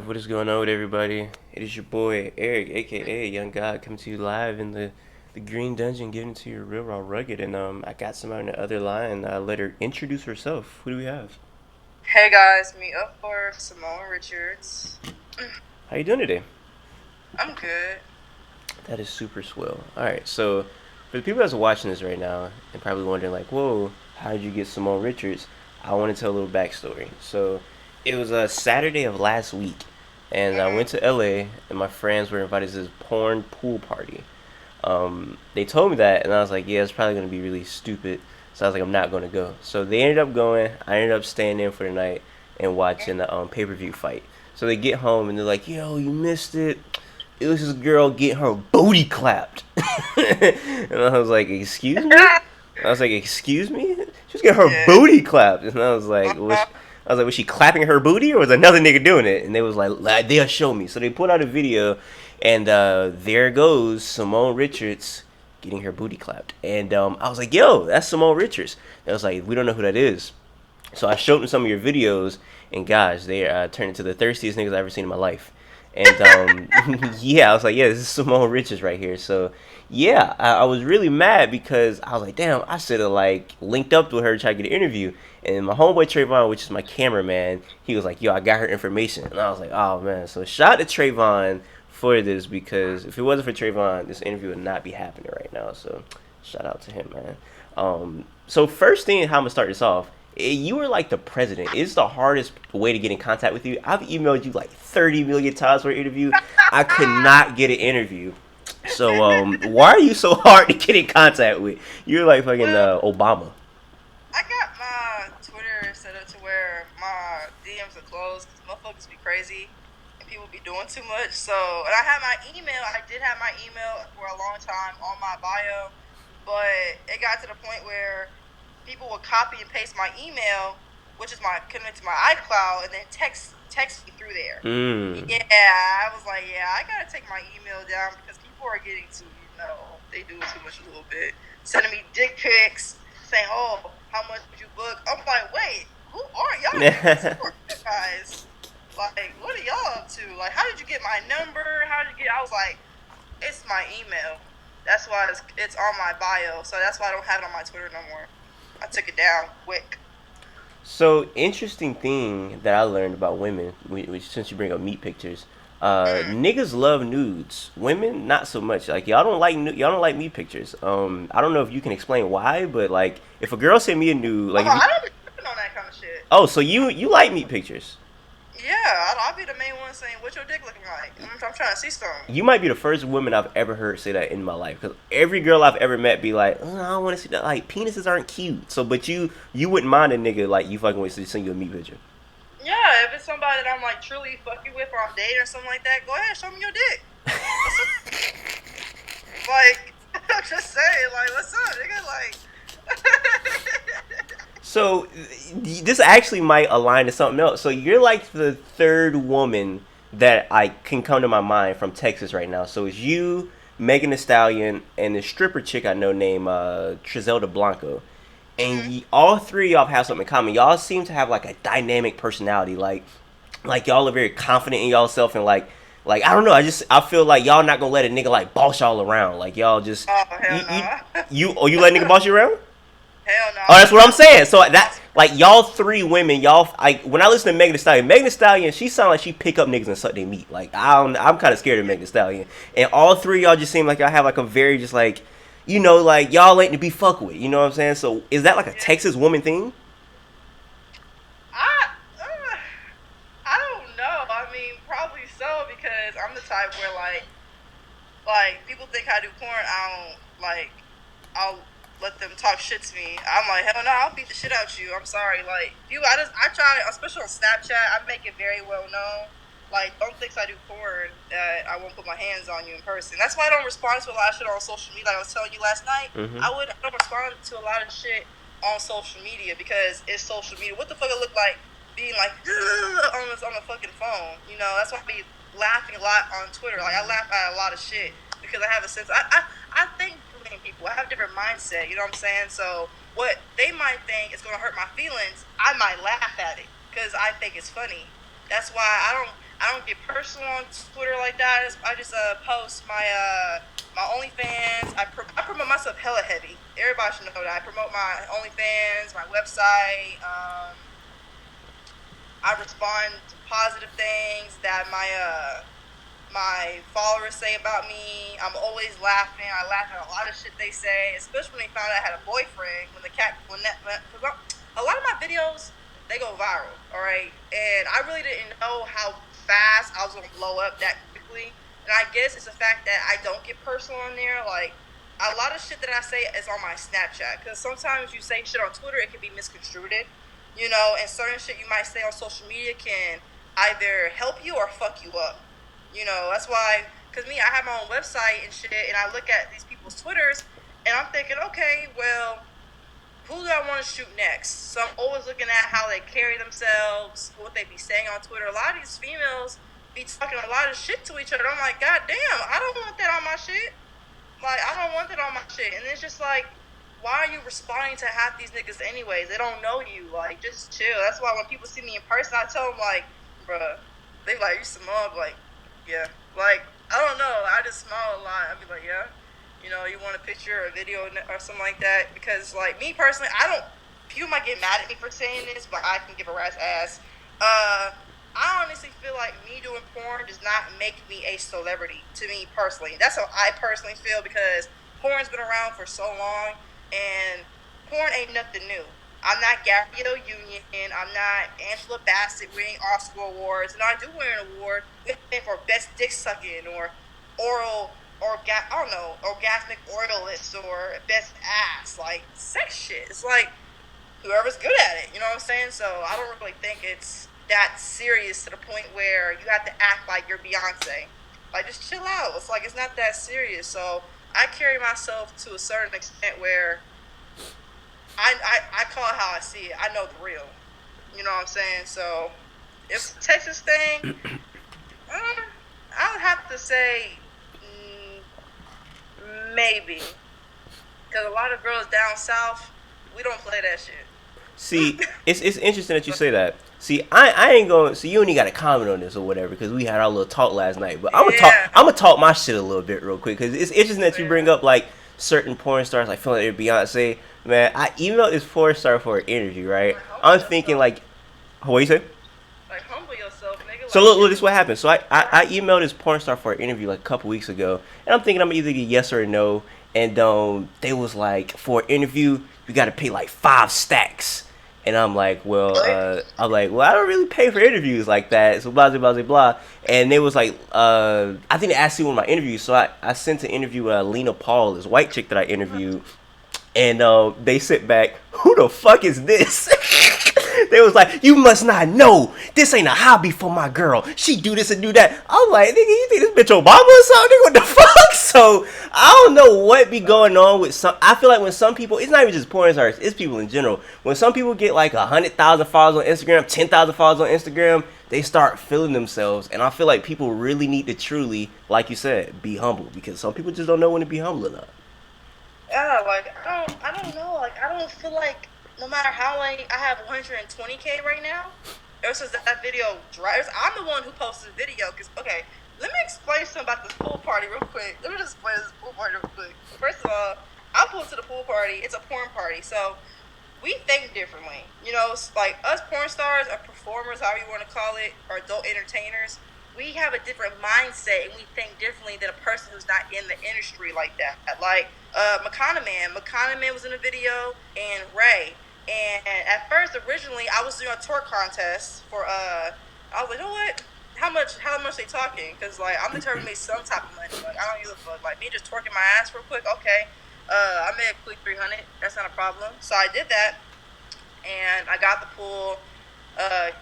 What is going on with everybody? It is your boy Eric, aka Young God, coming to you live in the Green Dungeon, giving it to you real raw rugged. And I got somebody on the other line. Let her introduce herself. Who do we have? Hey guys, meet up for Simone Richards. How you doing today? I'm good. That is super swell. All right, so for the people that's watching this right now and probably wondering like, whoa, how did you get Simone Richards? I want to tell a little backstory. So it was a Saturday of last week, and I hmm went to LA, and my friends were invited to this porn pool party. They told me that, and I was like, yeah, it's probably gonna be really stupid. So I was like, I'm not gonna go. So they ended up going. I ended up staying in for the night and watching the pay-per-view fight. So they get home and they're like, yo, you missed it. It was this girl getting her booty clapped. And I was like, excuse me? I was like, excuse me? She was getting her Yeah. booty clapped. And I was like, Uh-huh. was she clapping her booty or was another nigga doing it? And they was like, they'll show me. So they put out a video, and there goes Simone Richards getting her booty clapped. And I was like, yo, that's Simone Richards. They was like, we don't know who that is. So I showed them some of your videos, and gosh, they turned into the thirstiest niggas I've ever seen in my life. And yeah, I was like, yeah, this is Simone Richards right here. So yeah, I was really mad because I was like, damn, I should have like linked up with her to try to get an interview. And my homeboy Trayvon, which is my cameraman, he was like, yo, I got her information. And I was like, oh man. So shout out to Trayvon for this, because if it wasn't for Trayvon, this interview would not be happening right now. So shout out to him, man. So first thing, how I'm gonna start this off. You were like the president. It's the hardest way to get in contact with you. I've emailed you like 30 million times for an interview. I could not get an interview. So why are you so hard to get in contact with? You're like fucking Well, Obama. I got my Twitter set up to where my DMs are closed because motherfuckers be crazy and people be doing too much. So, and I had my email. I did have my email for a long time on my bio, but it got to the point where people would copy and paste my email, which is my connect to my iCloud, and then text me through there. Mm. Yeah, I was like, yeah, I gotta take my email down because people are getting too, they do too much a little bit. Sending me dick pics, saying, oh, how much did you book? I'm like, wait, who are y'all niggas? Who are you guys? Like, what are y'all up to? Like, how did you get my number? How did you get? I was like, it's my email. That's why it's on my bio. So that's why I don't have it on my Twitter no more. I took it down quick. So interesting thing that I learned about women, which since you bring up meat pictures, Mm. niggas love nudes. Women not so much. Like y'all don't like meat pictures. I don't know if you can explain why, but like if a girl send me a nude, Oh, like if you, I don't be tripping on that kind of shit. oh, so you like meat pictures. Yeah, I'll be the main one saying, "What's your dick looking like?" I'm trying to see something. You might be the first woman I've ever heard say that in my life. Because every girl I've ever met be like, oh, I don't want to see that. Like penises aren't cute. So, but you wouldn't mind a nigga like you fucking with to send you a meat picture. Yeah, if it's somebody that I'm like truly fucking with or I'm dating or something like that, go ahead, show me your dick. What's up? Like, I'm just saying, like, what's up, nigga? Like, So this actually might align to something else. So you're like the third woman that I can come to my mind from Texas right now. So it's you, Megan Thee Stallion, and the stripper chick I know named Trizelda Blanco. And mm-hmm. all three of y'all have something in common. Y'all seem to have like a dynamic personality. Like y'all are very confident in y'all self, and like I don't know. I feel like y'all not gonna let a nigga like boss y'all around. Like y'all just Oh hell you no, you let a nigga boss you around. hell no. Oh, I that's would what I'm never saying. So that boss. like y'all three women, y'all I when I listen to Megan Thee Stallion, she sound like she pick up niggas and suck their meat. Like I'm kind of scared of Megan Thee Stallion, and all three of y'all just seem like y'all have like a very just like like y'all ain't to be fucked with. You know what I'm saying? So is that like a Yeah. Texas woman thing? I don't know. I mean, probably so because I'm the type where like people think I do porn. I don't like. I'll let them talk shit to me. I'm like, hell no, I'll beat the shit out you. I'm sorry. Like, you, I try, especially on Snapchat, I make it very well known. Like, don't think I do porn that I won't put my hands on you in person. That's why I don't respond to a lot of shit on social media. Like I was telling you last night, Mm-hmm. I don't respond to a lot of shit on social media because it's social media. What the fuck it look like being like on the fucking phone? You know, that's why I be laughing a lot on Twitter. Like, I laugh at a lot of shit because I have a sense. I think people. I have a different mindset. You know what I'm saying? So what they might think is gonna hurt my feelings, I might laugh at it because I think it's funny. That's why I don't. I don't get personal on Twitter like that. I just post my OnlyFans. I promote myself hella heavy. Everybody should know that. I promote my OnlyFans, my website. I respond to positive things that my followers say about me. I'm always laughing. I laugh at a lot of shit they say, especially when they found out I had a boyfriend. Cause a lot of my videos, they go viral, all right? And I really didn't know how fast I was gonna blow up that quickly. And I guess it's the fact that I don't get personal on there. Like, a lot of shit that I say is on my Snapchat. Because sometimes you say shit on Twitter, it can be misconstrued. You know, and certain shit you might say on social media can either help you or fuck you up. You know, that's why, because me, I have my own website and shit, and I look at these people's Twitters, and I'm thinking, okay, well, who do I want to shoot next? So I'm always looking at how they carry themselves, what they be saying on Twitter. A lot of these females be talking a lot of shit to each other. I'm like, God damn, I don't want that on my shit. Like, I don't want that on my shit. And it's just like, why are you responding to half these niggas anyways? They don't know you. Like, just chill. That's why when people see me in person, I tell them, like, bruh, they like, you Simone? Like, yeah. Like, I don't know. I just smile a lot. I'd be like, yeah. You know, you want a picture or a video or something like that? Because, like, me personally, people might get mad at me for saying this, but I can give a rat's ass. I honestly feel like me doing porn does not make me a celebrity, to me personally. That's how I personally feel, because porn's been around for so long, and porn ain't nothing new. I'm not Gabrielle Union. I'm not Angela Bassett winning Oscar awards. And I do win an award for best dick sucking or oral I don't know, orgasmic oralist or best ass, like sex shit. It's like whoever's good at it. You know what I'm saying? So I don't really think it's that serious to the point where you have to act like you're Beyonce. Like, just chill out. It's like, it's not that serious. So I carry myself to a certain extent where I call it how I see it. I know the real. You know what I'm saying? So if the Texas thing, I would have to say maybe. Because a lot of girls down south, we don't play that shit. See, it's interesting that you say that. See, I ain't going. So you only got to comment on this or whatever, because we had our little talk last night. But I'm gonna talk my shit a little bit real quick, because it's interesting that you bring up like certain porn stars, like feeling like they're Beyonce. Man, I emailed this porn star for an interview, right? I'm thinking like, what you say? Like, humble yourself, nigga. So look, this is what happened. So I emailed this porn star for an interview like a couple weeks ago, and I'm thinking I'm either get yes or a no. And they was like, for an interview, you got to pay like 5 stacks. And I'm like, well, I don't really pay for interviews like that. So blah, blah, blah, blah. And they was like, I think they asked me one of my interviews. So I sent an interview with Lena Paul, this white chick that I interviewed. And they sit back, who the fuck is this? They was like, you must not know. This ain't a hobby for my girl. She do this and do that. I'm like, nigga, you think this bitch Obama or something? What the fuck? So I don't know what be going on with some. I feel like when some people, it's not even just porn stars, it's people in general. When some people get like 100,000 followers on Instagram, 10,000 followers on Instagram, they start feeling themselves. And I feel like people really need to truly, like you said, be humble, because some people just don't know when to be humble or not. Yeah, like, I don't know. Like, I don't feel like no matter how late I have 120K right now, ever since that video drives, I'm the one who posted the video. Because, okay, let me explain something about this pool party real quick. Let me just explain this pool party real quick. First of all, I pulled to the pool party. It's a porn party. So we think differently. You know, like us porn stars or performers, however you want to call it, or adult entertainers, we have a different mindset and we think differently than a person who's not in the industry like that. Like McConaughey Man was in the video, and Ray. And at first, originally, I was doing a twerk contest for I was like, you know what? How much they talking? Because like I'm determined to make some type of money. Like, I don't give a fuck. Like, me just twerking my ass real quick. Okay, I made a quick 300. That's not a problem. So I did that, and I got the pool.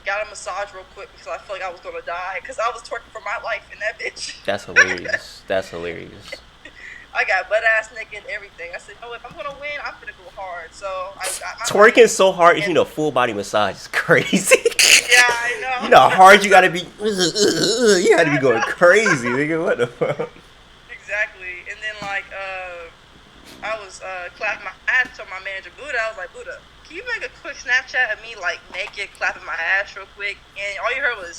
Got a massage real quick because I felt like I was gonna die because I was twerking for my life in that bitch. That's hilarious. That's hilarious. I got butt ass naked and everything. I said, no, if I'm gonna win, I'm gonna go hard. So I got my twerking money. So hard, if you know, full body massage is crazy. Yeah, I know. You know how hard you gotta be. You gotta be going crazy, nigga. What the fuck? Exactly. And then like I was clapping my ass to my manager Buddha. I was like, Buddha, can you make a quick Snapchat of me like naked clapping my ass real quick? And all you heard was,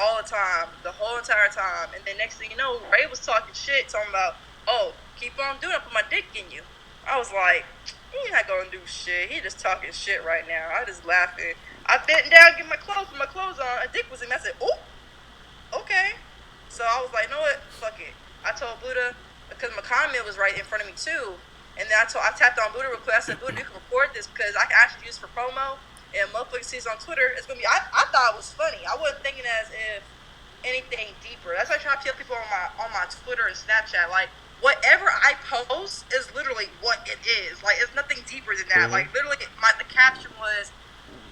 all the time, the whole entire time. And then next thing you know, Ray was talking shit, talking about, oh, keep on doing it, put my dick in you. I was like, he's not gonna do shit. He just talking shit right now. I just laughing. I bent down, get my clothes, put my clothes on. A dick was in me. I said, oh, okay. So I was like, you know what? Fuck it. I told Buddha, because my comment was right in front of me too. And then I tapped on Buddha real quick. I said, Buddha, you can record this because I can actually use it for promo. And motherfucker sees on Twitter, it's gonna be. I thought it was funny. I wasn't thinking as if anything deeper. That's why I try to tell people on my Twitter and Snapchat, like whatever I post is literally what it is. Like it's nothing deeper than that. Like literally, the caption was,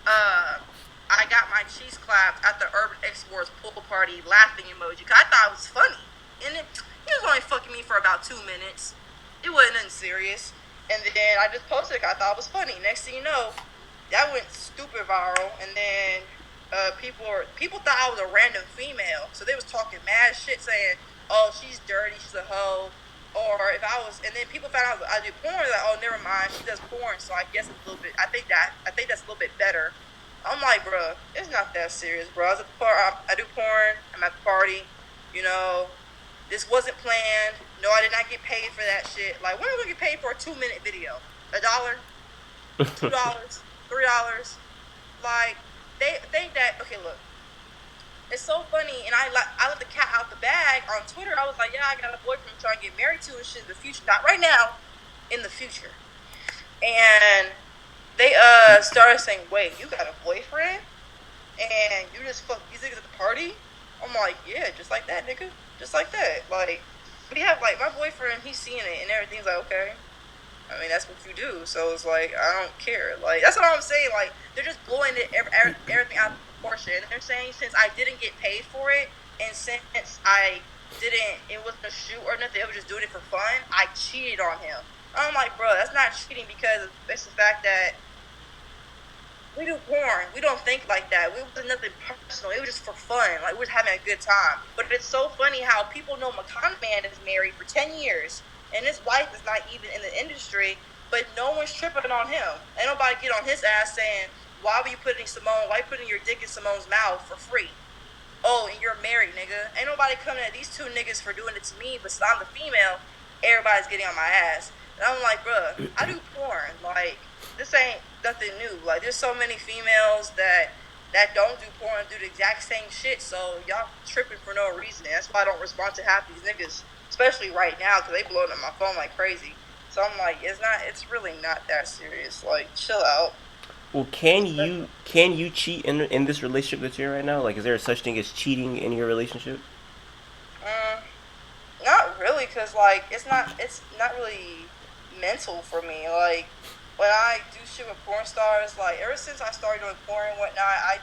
I got my cheese clapped at the Urban Exports pool party, laughing emoji. Cause I thought it was funny, and he was only fucking me for about 2 minutes. It wasn't nothing serious. And then I just posted it. I thought it was funny. Next thing you know, that went stupid viral, and then people thought I was a random female, so they was talking mad shit, saying, "Oh, she's dirty, she's a hoe," or if I was, and then people found out I do porn, like, "Oh, never mind, she does porn," so I guess it's a little bit. I think that's a little bit better. I'm like, bruh, it's not that serious, bro. I do porn. I'm at the party, you know. This wasn't planned. No, I did not get paid for that shit. Like, when are we gonna get paid for a 2-minute video? $1, $2, $3. Like, they think that, okay, look, it's so funny, and I let the cat out the bag on Twitter. I was like, yeah, I got a boyfriend I'm trying to get married to and shit in the future. Not right now, in the future. And they started saying, wait, you got a boyfriend? And you just fuck these niggas at the party? I'm like, yeah, just like that, nigga. Just like that. Like, we have, like, my boyfriend, he's seeing it, and everything's like, okay. I mean, that's what you do. So it's like, I don't care. Like, that's what I'm saying. Like, they're just blowing everything out of proportion. And they're saying since I didn't get paid for it, and since it wasn't a shoot or nothing, I was just doing it for fun, I cheated on him. I'm like, bro, that's not cheating because it's the fact that we do porn. We don't think like that. It was nothing personal. It was just for fun. Like, we were having a good time. But it's so funny how people know Macan Man is married for 10 years. And his wife is not even in the industry, but no one's tripping on him. Ain't nobody get on his ass saying, why were you putting your dick in Simone's mouth for free? Oh, and you're married, nigga. Ain't nobody coming at these two niggas for doing it to me, but since I'm the female, everybody's getting on my ass. And I'm like, bruh, I do porn. Like, this ain't nothing new. Like, there's so many females that don't do porn, do the exact same shit, so y'all tripping for no reason. That's why I don't respond to half these niggas. Especially right now, because they blowing up my phone like crazy. So I'm like, it's really not that serious. Like, chill out. Well, can you cheat in this relationship that you're in right now? Like, is there such thing as cheating in your relationship? Mm, not really, because, like, it's not really mental for me. Like, when I do shit with porn stars, like, ever since I started doing porn and whatnot, I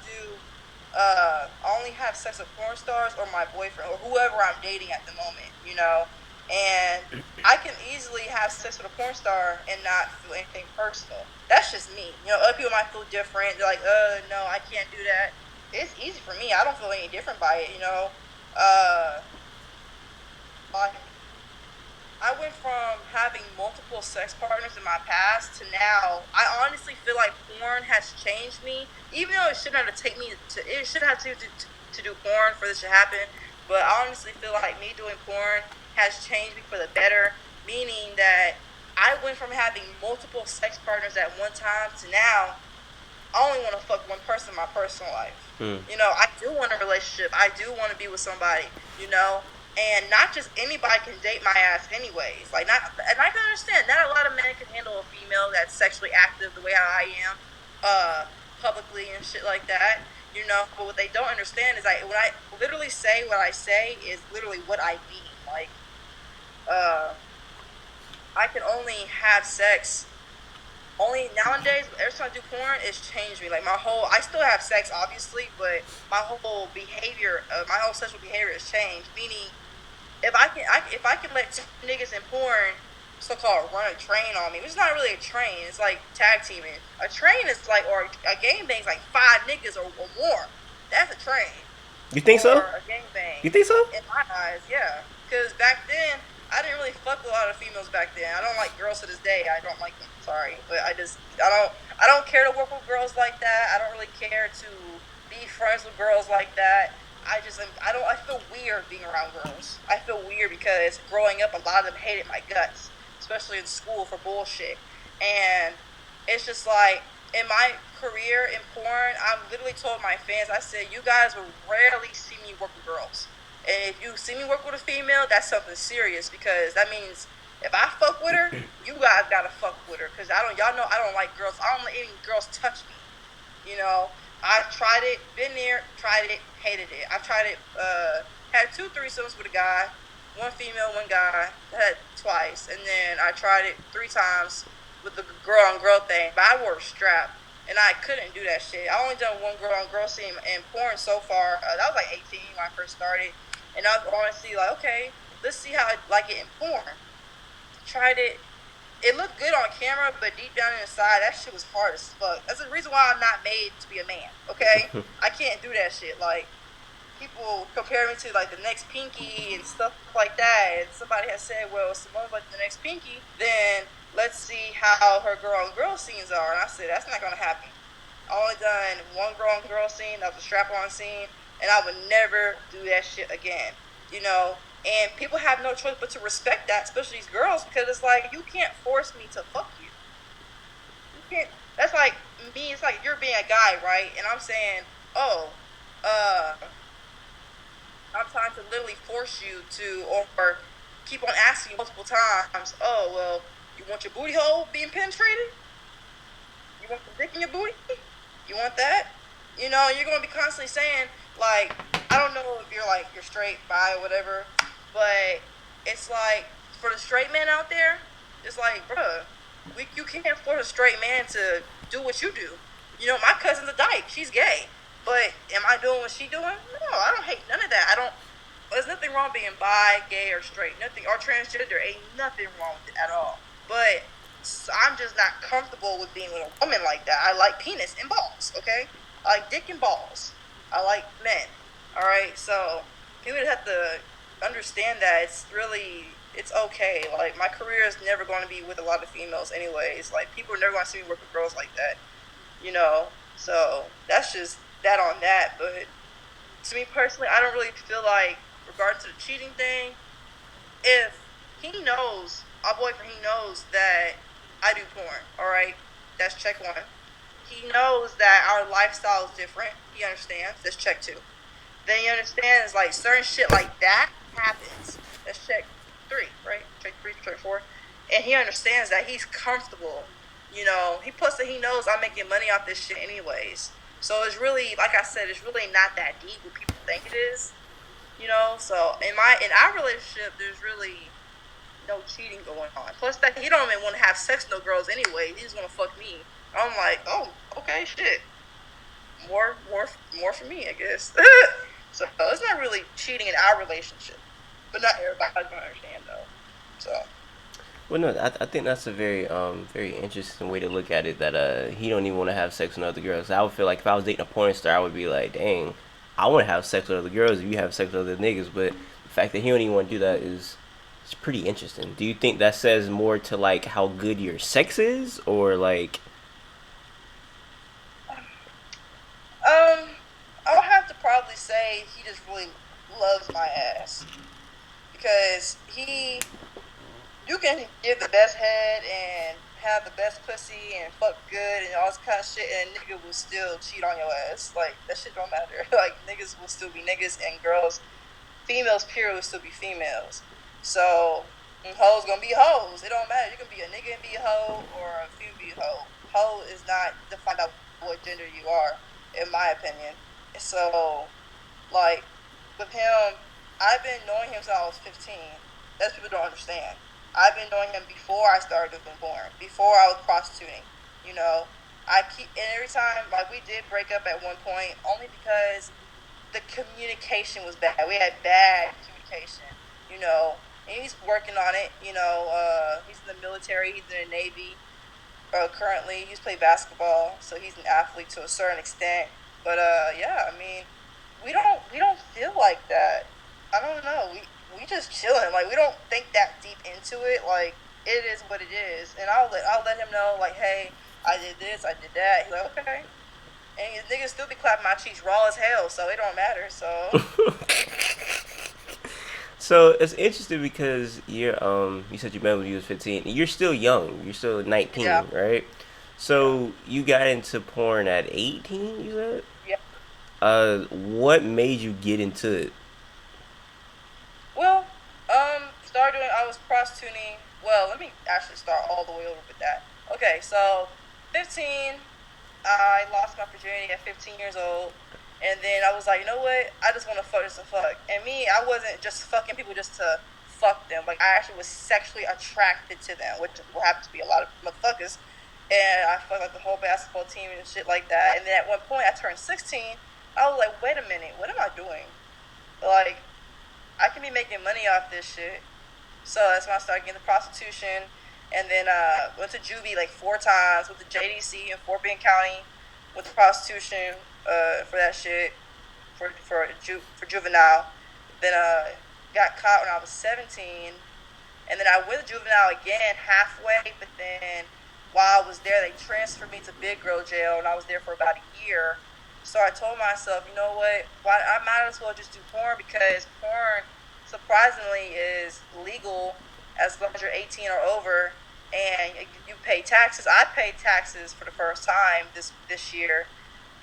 only have sex with porn stars or my boyfriend or whoever I'm dating at the moment, you know. And I can easily have sex with a porn star and not feel anything personal. That's just me. You know, other people might feel different. They're like, no, I can't do that. It's easy for me. I don't feel any different by it, you know. Like, I went from having multiple sex partners in my past to now. I honestly feel like porn has changed me, even though it shouldn't have to take me to. It shouldn't have to do porn for this to happen. But I honestly feel like me doing porn has changed me for the better. Meaning that I went from having multiple sex partners at one time to now I only want to fuck one person in my personal life. You know, I do want a relationship. I do want to be with somebody. You know. And not just anybody can date my ass anyways. Like, and I can understand, not a lot of men can handle a female that's sexually active the way how I am, publicly and shit like that, you know. But what they don't understand is, when I literally say what I say is literally what I mean. Like, I can only have sex. Only nowadays, every time I do porn, it's changed me. Like, I still have sex, obviously, but my whole behavior, my whole sexual behavior has changed. Meaning, if I can let two niggas in porn, so-called run a train on me, which is not really a train, it's like tag teaming. A train is like, or a gangbang is like 5 niggas or more. That's a train. You think so? Or a gangbang. You think so? In my eyes, yeah. Because back then, I didn't really fuck with a lot of females back then. I don't like girls to this day. I don't like them. Sorry, but I don't care to work with girls like that. I don't really care to be friends with girls like that. I feel weird being around girls. I feel weird because growing up, a lot of them hated my guts, especially in school for bullshit. And it's just like in my career in porn, I literally told my fans, I said, you guys will rarely see me work with girls. And if you see me work with a female, that's something serious because that means if I fuck with her, you guys gotta fuck with her because y'all know I don't like girls. I don't let any girls touch me. You know, I've tried it, been there, tried it, hated it. I've tried it, had 2 threesomes with a guy, one female, one guy, had twice, and then I tried it 3 times with the girl on girl thing, but I wore a strap, and I couldn't do that shit. I only done one girl on girl scene in porn so far. That was like 18 when I first started, and I was honestly like, okay, let's see how I like it in porn. Tried it, it looked good on camera, but deep down inside, that shit was hard as fuck. That's the reason why I'm not made to be a man. Okay, I can't do that shit. Like people compare me to like the next Pinky and stuff like that. And somebody has said, "Well, Simone's like the next Pinky." Then let's see how her girl on girl scenes are. And I said, that's not gonna happen. I only done one girl on girl scene. That was a strap on scene, and I would never do that shit again. You know, and people have no choice but to respect that, especially these girls, because it's like you can't force me to fuck you. You can't. That's like me. It's like you're being a guy, right? And I'm saying, oh, uh, I'm trying to literally force you to, or keep on asking you multiple times. Oh, well, you want your booty hole being penetrated? You want the dick in your booty? You want that? You know, you're gonna be constantly saying like, I don't know if you're straight, bi, or whatever, but it's like for the straight men out there, it's like, bruh, you can't force a straight man to do what you do. You know, my cousin's a dyke, she's gay, but am I doing what she doing? No, I don't hate none of that. I don't. There's nothing wrong being bi, gay, or straight. Nothing, or transgender. Ain't nothing wrong with it at all. But I'm just not comfortable with being with a woman like that. I like penis and balls, okay? I like dick and balls. I like men, all right? So people have to understand that it's okay. Like, my career is never going to be with a lot of females anyways. Like, people are never going to see me work with girls like that, you know? So that's just that on that. But to me personally, I don't really feel like, regarding to the cheating thing, if he knows, our boyfriend, he knows that I do porn, alright? That's check one. He knows that our lifestyle is different. He understands. That's check two. Then he understands, like, certain shit like that happens. That's check three, right? Check three, check four. And he understands that he's comfortable. You know, plus that he knows I'm making money off this shit anyways. So it's really, like I said, it's really not that deep what people think it is. You know, so in our relationship, there's really no cheating going on. Plus that he don't even want to have sex with no girls anyway. He just want to fuck me. I'm like, oh, okay, shit. More for me, I guess. So it's not really cheating in our relationship, but not everybody's gonna understand though. So. Well, no, I think that's a very interesting way to look at it. That he don't even want to have sex with other girls. I would feel like if I was dating a porn star, I would be like, dang, I want to have sex with other girls if you have sex with other niggas. But the fact that he don't even want to do that is it's pretty interesting. Do you think that says more to like how good your sex is, or like? I would have to probably say he just really loves my ass because you can give the best head and have the best pussy and fuck good and all this kind of shit, and a nigga will still cheat on your ass. Like, that shit don't matter. Like, niggas will still be niggas, and females, period, will still be females. So, hoes gonna be hoes. It don't matter. You can be a nigga and be a hoe, or a female be a hoe. Hoe is not defined out what gender you are, in my opinion. So, like, with him, I've been knowing him since I was 15. That's what people don't understand. I've been knowing him before I started doing porn, before I was prostituting. You know, and every time, like, we did break up at one point, only because the communication was bad. We had bad communication, you know, and he's working on it. You know, he's in the military, he's in the Navy. Currently, he's played basketball, so he's an athlete to a certain extent. But yeah, I mean, we don't feel like that. I don't know. We just chilling. Like, we don't think that deep into it. Like, it is what it is. And I'll let him know, like, hey, I did this, I did that. He's like, okay. And niggas still be clapping my cheeks raw as hell, so it don't matter. So So it's interesting because you said you met when you was 15. You're still young. You're still yeah, 19, right? yeah, So you got into porn at 18, you said? yeah. What made you get into it? Well, started doing. I was prostituting. Well, let me actually start all the way over with that. Okay, so 15. I lost my virginity at 15 years old. And then I was like, you know what? I just want to fuck just to fuck. And me, I wasn't just fucking people just to fuck them. Like, I actually was sexually attracted to them, which happened to be a lot of motherfuckers. And I fucked like the whole basketball team and shit like that. And then at one point, I turned 16. I was like, wait a minute, what am I doing? Like, I can be making money off this shit. So that's when I started getting the prostitution, and then went to juvie like 4 times. Went to JDC in Fort Bend County, with the prostitution for that shit for juvenile. Then got caught when I was 17, and then I went to juvenile again halfway. But then while I was there, they transferred me to big girl jail, and I was there for about a year. So I told myself, you know what? Why I might as well just do porn, because porn surprisingly is legal as long as you're 18 or over, and you pay taxes. I paid taxes for the first time this year,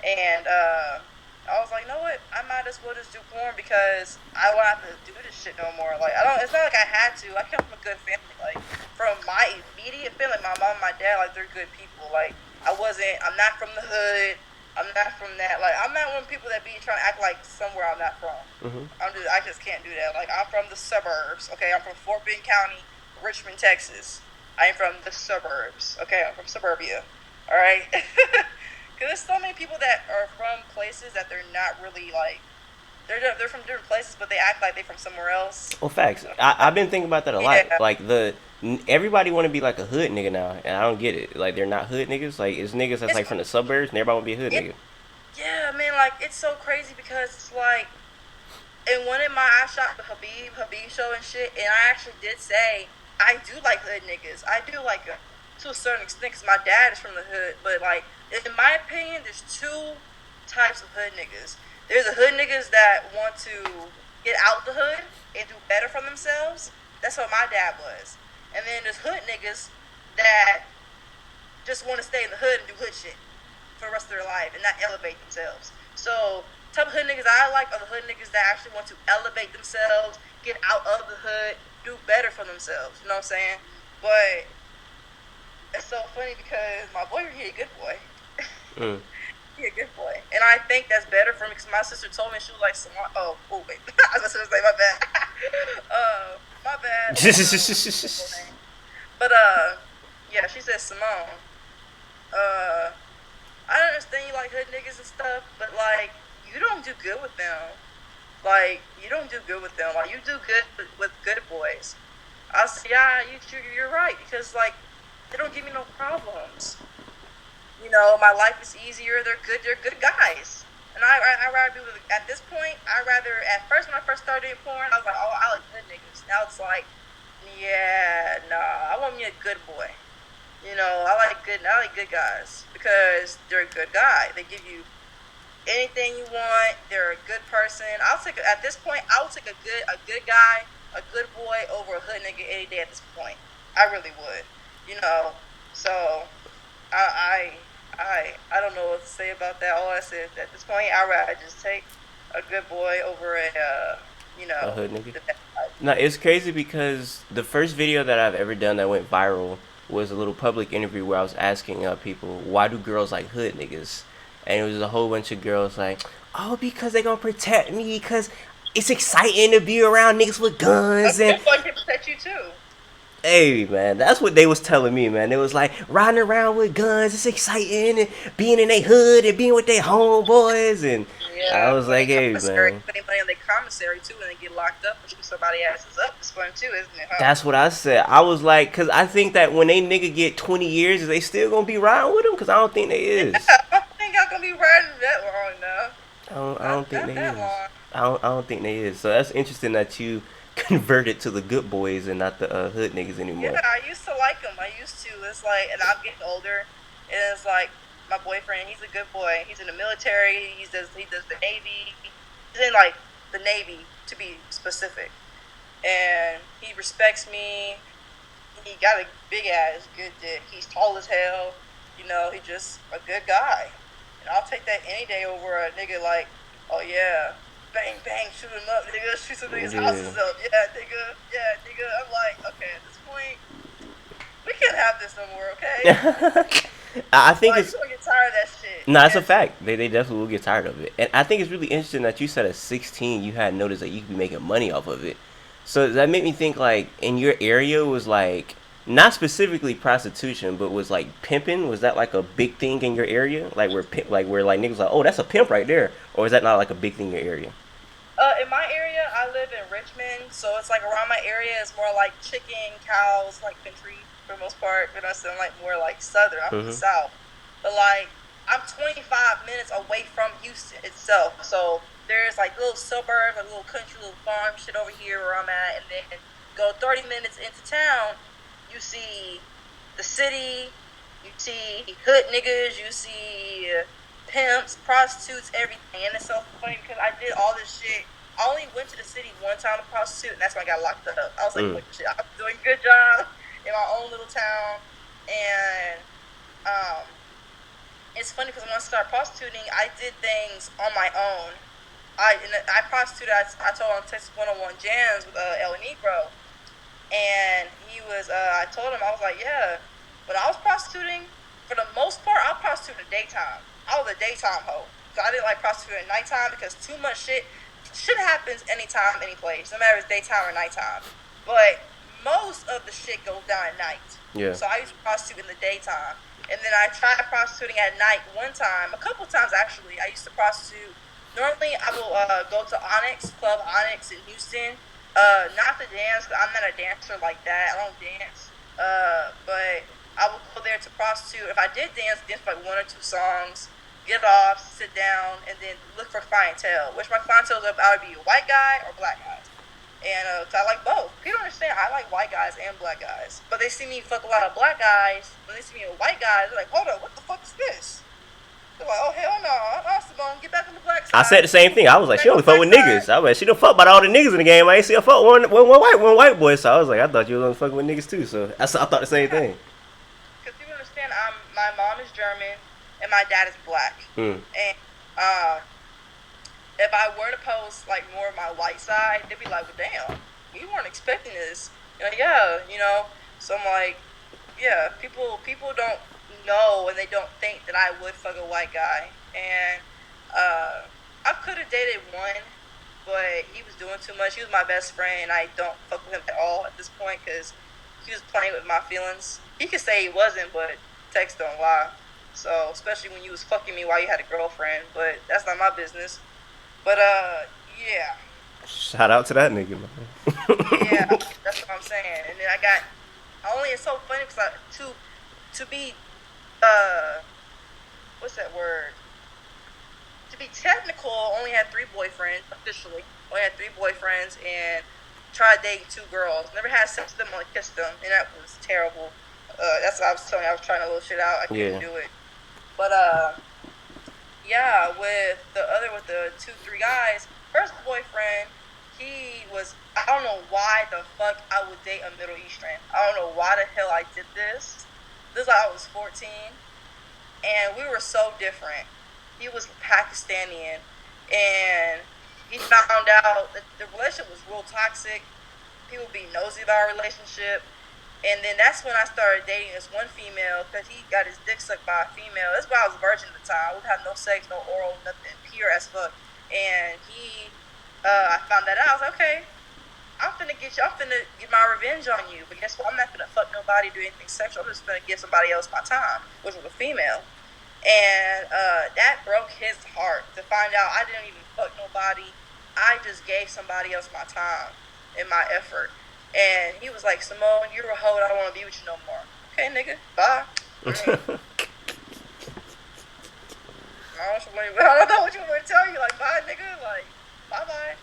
and I was like, you know what? I might as well just do porn, because I won't have to do this shit no more. Like, I don't. It's not like I had to. I come from a good family. Like, from my immediate family, my mom, and my dad, like, they're good people. Like, I wasn't. I'm not from the hood. I'm not from that. Like, I'm not one of the people that be trying to act like somewhere I'm not from. Mm-hmm. I just can't do that. Like, I'm from the suburbs. Okay, I'm from Fort Bend County, Richmond, Texas. I'm from the suburbs. Okay, I'm from suburbia. All right. Because there's so many people that are from places that they're not really like. They're from different places, but they act like they're from somewhere else. Well, facts. I've been thinking about that a lot. Yeah, Like everybody want to be like a hood nigga now, and I don't get it. Like they're not hood niggas. Like it's niggas that's it's like from the suburbs, and everybody want to be a hood it. nigga. Yeah, man. Like, it's so crazy, because it's like, and one of my I shot the Habib show and shit, and I actually did say I do like hood niggas. I do like them to a certain extent, because my dad is from the hood. But like, in my opinion, there's two types of hood niggas. There's the hood niggas that want to get out the hood and do better for themselves. That's what my dad was. And then there's hood niggas that just want to stay in the hood and do hood shit for the rest of their life and not elevate themselves. So, type of hood niggas I like are the hood niggas that actually want to elevate themselves, get out of the hood, do better for themselves. You know what I'm saying? But it's so funny, because my boy, he a good boy. Mm. He a good boy, and I think that's better for me, because my sister told me, she was like, Simone. Oh wait, I was gonna say my bad. My bad. But yeah, she said, Simone. Uh, I understand you like hood niggas and stuff, but like, you don't do good with them. Like, you don't do good with them. Like, you do good with good boys. I said, yeah, you're right, because like, they don't give me no problems. You know, my life is easier. They're good guys. And I rather be with, at this point, I rather, at first, when I first started doing porn, I was like, oh, I like good niggas. Now it's like, yeah, nah, I want me a good boy. You know, I like good guys, because they're a good guy. They give you anything you want. They're a good person. At this point, I'll take a good guy, a good boy over a hood nigga any day at this point. I really would. You know, so I I don't know what to say about that. All I said is, at this point, I'd rather just take a good boy over a you A know hood nigga. the No, it's crazy because the first video that I've ever done that went viral was a little public interview where I was asking people, why do girls like hood niggas? And it was a whole bunch of girls like, oh, because they gonna protect me, because it's exciting to be around niggas with a guns. And good boy can protect you too. hey, man, that's what they was telling me, man. It was like riding around with guns, it's exciting, and being in their hood and being with their homeboys. And I Yeah, was like, hey, man, putting money on their commissary too, and they get locked up and shoot somebody asses up. It's fun too, isn't it? Huh? that's what I said. I was like, because I think that when they nigga get 20 years, is they still gonna be riding with them? Because I don't think they Yeah, is. I don't think I'm gonna be riding that long now. I don't think Not they that is. long. I don't think they is. So that's interesting that you converted to the good boys and not the hood niggas Yeah, anymore. I used to like them. I used to. It's like, and I'm getting older, and it's like, my boyfriend, he's a good boy. He's in the military. He does the Navy. He's in like the Navy to be specific, and he respects me. He got a big ass, good dick. He's tall as hell. You know, he's just a good guy, and I'll take that any day over a nigga like, oh yeah, bang bang, shoot him up, nigga, shoot some niggas' houses up, yeah, nigga. I'm like, okay, at this point, we can't have this no more, okay? I think Like, it's you're gonna get tired of that shit. no, it's a fact. They definitely will get tired of it, and I think it's really interesting that you said at 16 you had noticed that you could be making money off of it. So that made me think like in your area was like not specifically prostitution, but was like pimping. Was that like a big thing in your area? Like where niggas like, oh, that's a pimp right there, or is that not like a big thing in your area? In my area, I live in Richmond, so it's like around my area, it's more like chicken, cows, like country for the most part. But I'm like more like southern. I'm from the Mm-hmm. south, but like I'm 25 minutes away from Houston itself. So there's like little suburbs, like little country, little farm shit over here where I'm at, and then go 30 minutes into town, you see the city, you see hood niggas, you see pimps, prostitutes, everything. And it's so funny because I did all this shit. I only went to the city one time to prostitute, and that's when I got locked up. I was like, Mm. look, shit, I'm doing a good job in my own little town. And um, it's funny because when I started prostituting, I did things on my own. I prostituted, I told on Texas 101 Jams with El Negro. And I told him, I was like, yeah. But I was prostituting, for the most part, I prostituted in the daytime. I was a daytime hoe. So I didn't like prostituting at nighttime because too much shit happens anytime, any place, no matter if it's daytime or nighttime. But most of the shit goes down at night. Yeah. So I used to prostitute in the daytime. And then I tried prostituting at night one time, a couple times actually. I used to prostitute. Normally, I will go to Club Onyx in Houston. Not to dance, 'cause I'm not a dancer like that. I don't dance. But I would go there to prostitute. If I did dance for like one or two songs, get off, sit down, and then look for clientele. Which my clientele would either be a white guy or black guys. And 'cause I like both. People don't understand, I like white guys and black guys. But they see me fuck a lot of black guys. When they see me with white guys, they're like, hold up, what the fuck is this? They're like, oh, hell no. Simone, get back on the black side. I said the same thing. I was like, she only fuck with niggas. I was like, she don't fuck about all the niggas in the game. I ain't see her fuck one white boy. So I was like, I thought you was only fucking with niggas too. So I thought the same thing. Because people understand, my mom is German and my dad is black. Mm. And if I were to post like more of my white side, they'd be like, well, damn, you weren't expecting this. Yeah, So I'm like, yeah, people don't know and they don't think that I would fuck a white guy. And I could have dated one, but he was doing too much. He was my best friend, and I don't fuck with him at all at this point because he was playing with my feelings. He could say he wasn't, but text don't lie. So, especially when you was fucking me while you had a girlfriend, but that's not my business. But yeah. Shout out to that nigga, man. Yeah, that's what I'm saying. And then it's so funny because to be what's that word? To be technical, only had 3 boyfriends officially. Only had 3 boyfriends and tried dating 2 girls. Never had sex with them, only kissed them, and that was terrible. That's what I was telling you. I was trying a little shit out. I couldn't do it. But yeah, with the 2, 3 guys. First boyfriend, I don't know why the fuck I would date a Middle Eastern. I don't know why the hell I did this. This is like I was 14, and we were so different. He was Pakistani, and he found out that the relationship was real toxic. People be nosy about our relationship. And then that's when I started dating this one female because he got his dick sucked by a female. That's why I was a virgin at the time. We had no sex, no oral, nothing, pure as fuck. And I found that out. I was like, okay, I'm finna get my revenge on you. But guess what? I'm not finna fuck nobody, do anything sexual. I'm just finna give somebody else my time, which was a female. And that broke his heart to find out I didn't even fuck nobody. I just gave somebody else my time and my effort. And he was like, Simone, you're a hoe. I don't want to be with you no more. Okay, nigga. Bye. I don't know what you want me to tell you. Like, bye, nigga. Like, bye-bye.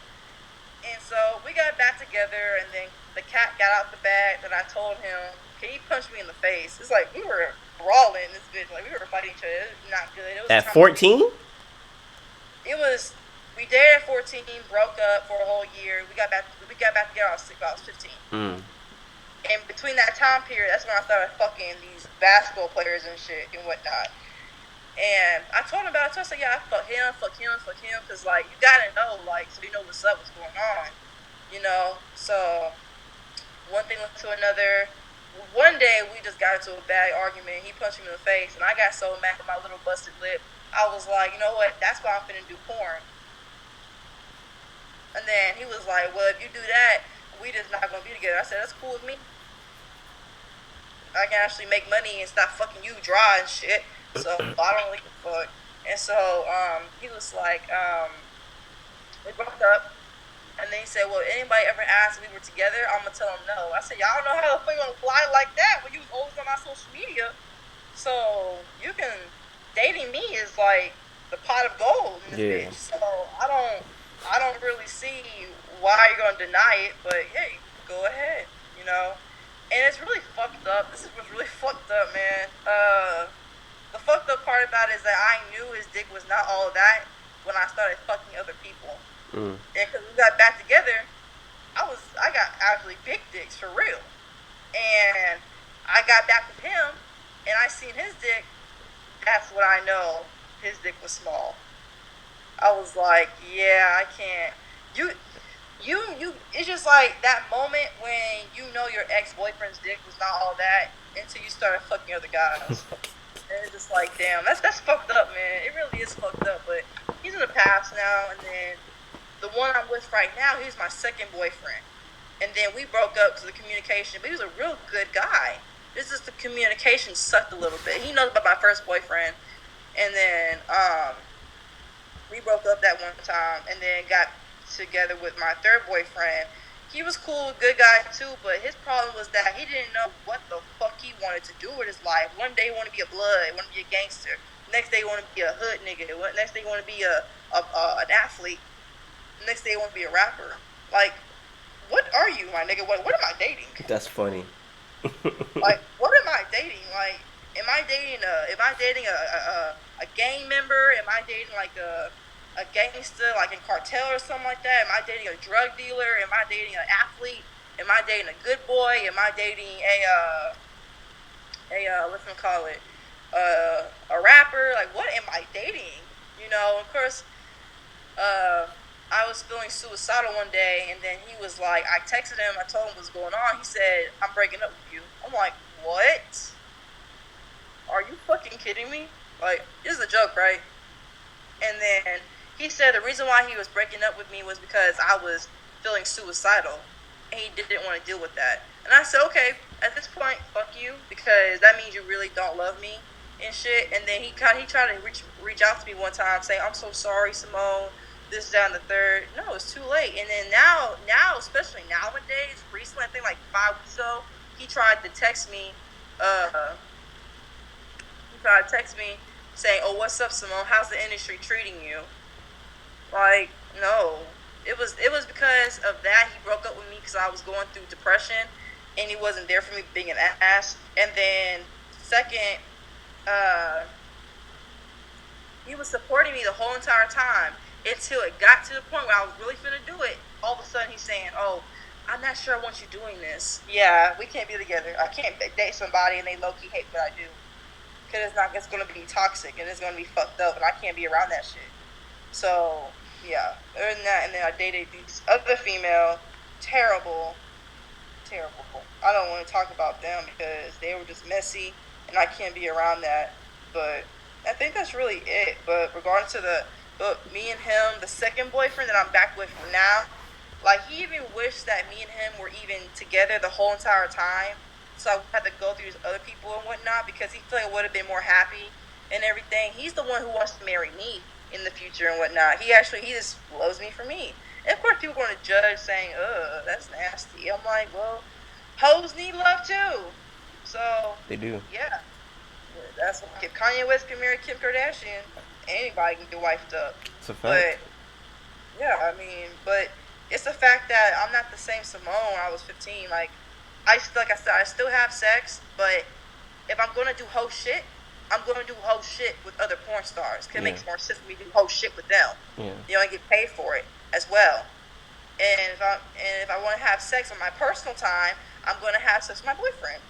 And so we got back together, and then the cat got out the bag that I told him He punched me in the face. It's like we were brawling this bitch. Like we were fighting each other. It was not good. It was At 14? It was. We dated at 14, broke up for a whole year. We got back together. I was 15. And between that time period, that's when I started fucking these basketball players and shit and whatnot. And I told him about it. So I said, yeah, I fuck him. Because, like, you gotta know, like, so you know what's up, what's going on. You know? So, one thing led to another. One day, we just got into a bad argument. He punched me in the face. And I got so mad with my little busted lip. I was like, you know what? That's why I'm finna do porn. And then he was like, well, if you do that, we just not gonna be together. I said, that's cool with me. I can actually make money and stop fucking you dry and shit. So I don't really give a fuck. And so he was like, we broke up. And then he said, well, if anybody ever asks if we were together, I'm gonna tell them no. I said, y'all don't know how the fuck you gonna fly like that when you was always on my social media. So you can, dating me is like the pot of gold in this bitch. So I don't really see why you're gonna deny it, but hey, go ahead, you know. And it's really fucked up. This was really fucked up, man. The fucked up part about it is that I knew his dick was not all of that when I started fucking other people. And because we got back together, I got actually big dicks for real. And I got back with him, and I seen his dick. That's when I know his dick was small. I was like, yeah, I can't. You. It's just like that moment when you know your ex-boyfriend's dick was not all that until you started fucking other guys. And it's just like, damn, that's fucked up, man. It really is fucked up. But he's in the past now, and then the one I'm with right now, he's my second boyfriend. And then we broke up because of the communication, but he was a real good guy. It's just the communication sucked a little bit. He knows about my first boyfriend, and then we broke up that one time, and then got together with my third boyfriend. He was cool, good guy too, but his problem was that he didn't know what the fuck he wanted to do with his life. One day he wanted to be a blood, wanted to be a gangster. Next day he wanted to be a hood nigga. Next day he wanted to be an athlete. Next day he wanted to be a rapper. Like, what are you, my nigga? What am I dating? That's funny. Like, what am I dating? Like, am I dating a gang member? Am I dating like a gangster, like in cartel or something like that? Am I dating a drug dealer? Am I dating an athlete? Am I dating a good boy? Am I dating a rapper? Like, what am I dating? You know, of course, I was feeling suicidal one day, and then he was like, I texted him, I told him what's going on. He said, I'm breaking up with you. I'm like, what? Are you fucking kidding me? Like, this is a joke, right? And then he said the reason why he was breaking up with me was because I was feeling suicidal, and he didn't want to deal with that. And I said, okay, at this point, fuck you, because that means you really don't love me and shit. And then he tried to reach out to me one time saying, I'm so sorry, Simone, this, that, and the third. No, it's too late. And then now, especially nowadays, recently, I think like 5 weeks ago, he tried to text me, saying, oh, what's up, Simone? How's the industry treating you? Like, no. It was because of that he broke up with me because I was going through depression and he wasn't there for me being an ass. And then, second, he was supporting me the whole entire time until it got to the point where I was really finna do it. All of a sudden, he's saying, oh, I'm not sure I want you doing this. Yeah, we can't be together. I can't date somebody and they low-key hate what I do. Because it's going to be toxic and it's going to be fucked up and I can't be around that shit. So, yeah. Other than that, and then I dated this other female. Terrible. I don't want to talk about them because they were just messy and I can't be around that. But I think that's really it. But regarding to me and him, the second boyfriend that I'm back with now, like, he even wished that me and him were even together the whole entire time. So I had to go through these other people and whatnot because he felt like I would have been more happy and everything. He's the one who wants to marry me in the future and whatnot. He just loves me for me. And of course people are going to judge saying, ugh, that's nasty. I'm like, well, hoes need love too. So they do. Yeah. That's like if Kanye West can marry Kim Kardashian, anybody can get wifed up. It's a fact. But yeah, I mean, but it's the fact that I'm not the same Simone when I was 15. Like, like I said, I still have sex, but if I'm gonna do whole shit, I'm gonna do whole shit with other porn stars. Cause it Yeah. makes more sense for me to do whole shit with them. Yeah. You know, and get paid for it as well. And if I want to have sex on my personal time, I'm gonna have sex with my boyfriend.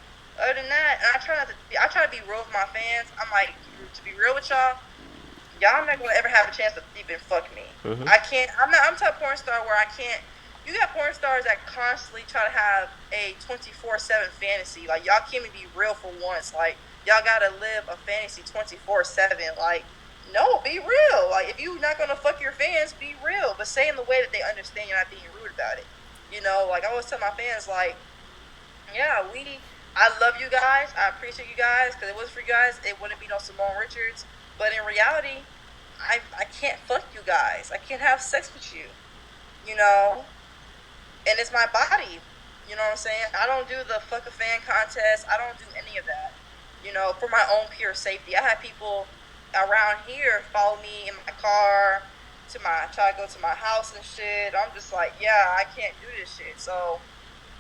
Other than that, and I try to be real with my fans. I'm like, to be real with y'all not gonna ever have a chance to even fuck me. Mm-hmm. I can't. I'm type of porn star where I can't. You got porn stars that constantly try to have a 24/7 fantasy. Like y'all can't even be real for once. Like y'all gotta live a fantasy 24/7. Like no, be real. Like if you're not gonna fuck your fans, be real, but say in the way that they understand. You're not being rude about it. You know, like I always tell my fans, like, yeah, I love you guys. I appreciate you guys because if it was for you guys, it wouldn't be no Simone Richards. But in reality, I can't fuck you guys. I can't have sex with you. You know, and it's my body. You know what I'm saying? I don't do the fuck a fan contest. I don't do any of that. You know, for my own pure safety. I have people around here follow me in my car try to go to my house and shit. I'm just like, yeah, I can't do this shit. So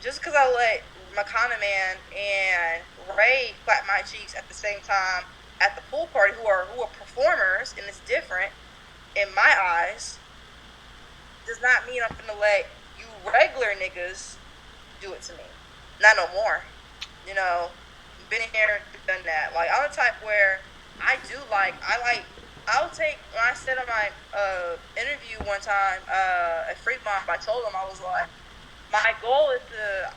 just because I let Makana Man and Ray clap my cheeks at the same time at the pool party, who are performers, and it's different in my eyes, does not mean I'm gonna let you regular niggas do it to me. Not no more. You know, been here, done that. Like I'm the type where I'll take, when I said on my interview one time at Fremont, I told them, I was like, my goal is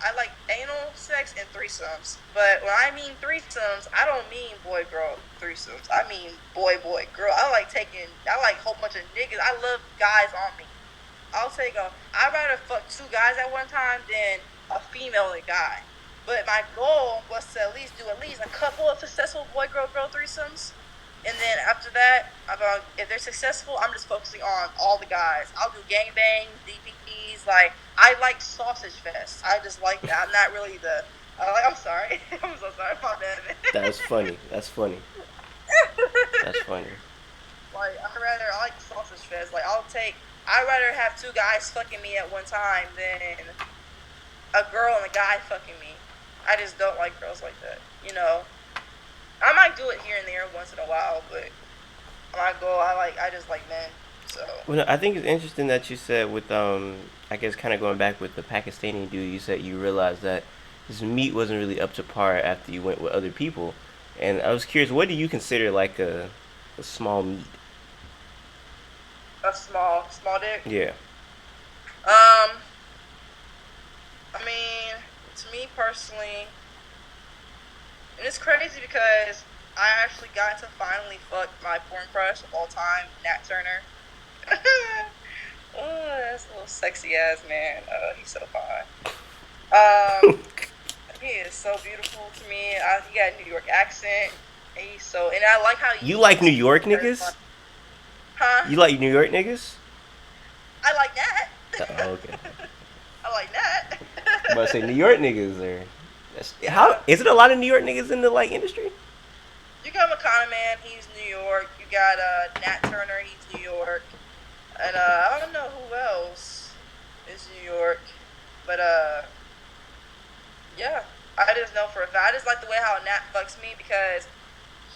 I like anal sex and threesomes. But when I mean threesomes, I don't mean boy-girl threesomes. I mean boy-girl. I like a whole bunch of niggas. I love guys on me. I'd rather fuck two guys at one time than a female and a guy. But my goal was to do at least a couple of successful boy-girl-girl threesomes. And then after that, if they're successful, I'm just focusing on all the guys. I'll do gangbangs, DPPs. Like, I like sausage fest. I just like that. I'm not really I'm sorry. I'm so sorry. My bad. That's funny. That's funny. That's funny. Like, I like sausage fest. Like, I'd rather have two guys fucking me at one time than a girl and a guy fucking me. I just don't like girls like that. You know? I might do it here and there once in a while, but my goal, I just like men. So. Well, I think it's interesting that you said with I guess kind of going back with the Pakistani dude, you said you realized that his meat wasn't really up to par after you went with other people, and I was curious, what do you consider like a small meat? A small dick. Yeah. I mean, to me personally, and it's crazy because I actually got to finally fuck my porn crush of all time, Nat Turner. Oh, that's a little sexy ass man. He's so fine. He is so beautiful to me. He got a New York accent. And I like how you like New York niggas? Huh? You like New York niggas? I like Nat. Oh, okay. I like Nat. I'm about to say New York niggas are. How is it? A lot of New York niggas in the like industry? You got Makana Man, he's New York. You got Nat Turner, he's New York. And I don't know who else is New York. But yeah. I just know for a fact. I just like the way how Nat fucks me because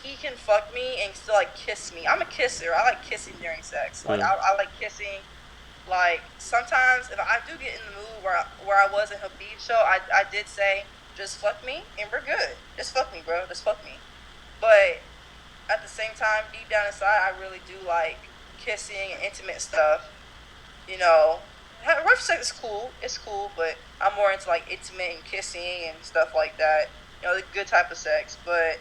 he can fuck me and still like kiss me. I'm a kisser. I like kissing during sex. Like I like kissing. Like sometimes if I do get in the mood where I was in Habib's show, I did say, just fuck me and we're good. Just fuck me, bro. Just fuck me. But at the same time, deep down inside, I really do like kissing and intimate stuff. You know, rough sex is cool. It's cool, but I'm more into like intimate and kissing and stuff like that. You know, the good type of sex. But